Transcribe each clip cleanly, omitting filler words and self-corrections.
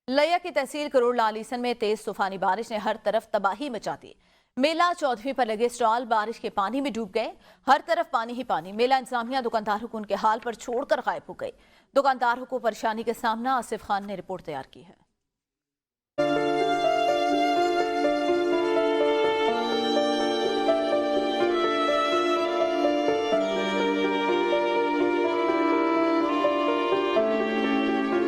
लिया की तहसील करोड़ लालीसन में तेज तूफानी बारिश ने हर तरफ तबाही मचा दी। मेला चौधरी पर लगे स्टॉल बारिश के पानी में डूब गए। हर तरफ पानी ही पानी। मेला इंतजामिया दुकानदारों को उनके हाल पर छोड़कर गायब हो गई। दुकानदारों को परेशानी के सामना आसिफ खान ने रिपोर्ट तैयार की है।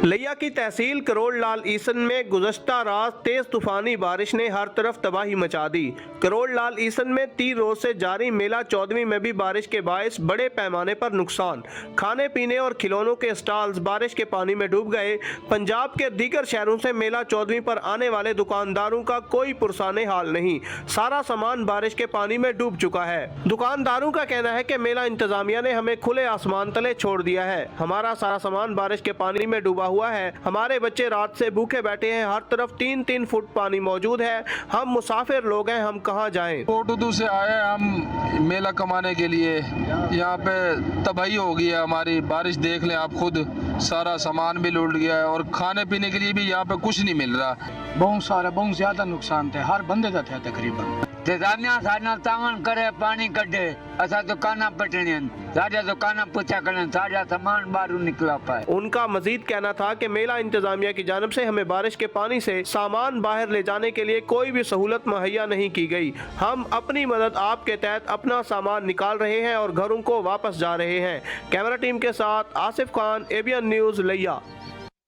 लिया की तहसील करोड़ लाल ईसन में गुज़श्ता रात तेज तूफानी बारिश ने हर तरफ तबाही मचा दी। करोड़ लाल ईसन में 3 रोज से जारी मेला चौदहवीं में भी बारिश के बायस बड़े पैमाने पर नुकसान। खाने पीने और खिलौनों के स्टॉल्स बारिश के पानी में डूब गए। पंजाब के दीगर शहरों से मेला चौदहवीं पर आने वाले दुकानदारों का कोई पुरसाने हाल नहीं। सारा सामान बारिश के पानी में डूब चुका है। दुकानदारों का कहना है कि मेला इंतजामिया ने हमें खुले आसमान तले छोड़ दिया है। हमारा सारा सामान बारिश के पानी में डूबा हुआ है। हमारे बच्चे रात से भूखे बैठे हैं। हर तरफ 3-3 फुट पानी मौजूद है। हम मुसाफिर लोग हैं, हम कहां जाएं? कोटुदू से आए हम मेला कमाने के लिए। यहाँ पे तबाही हो गई है हमारी। बारिश देख लें आप खुद, सारा सामान भी लूट गया है और खाने पीने के लिए भी यहाँ पे कुछ नहीं मिल रहा। बहुत ज्यादा नुकसान थे, हर बंदे का था तकरीबन। तावन करे पानी कटे असा दुकाना पटने साढ़े दुकाना पूछा करें साढ़ा सामान बाहर निकला पाए। उनका मजीद कहना था कि मेला इंतजामिया की जानब से हमें बारिश के पानी से सामान बाहर ले जाने के लिए कोई भी सहूलत मुहैया नहीं की गई। हम अपनी मदद आपके तहत अपना सामान निकाल रहे हैं और घरों को वापस जा रहे हैं। कैमरा टीम के साथ आसिफ खान, ABN न्यूज़ लिया।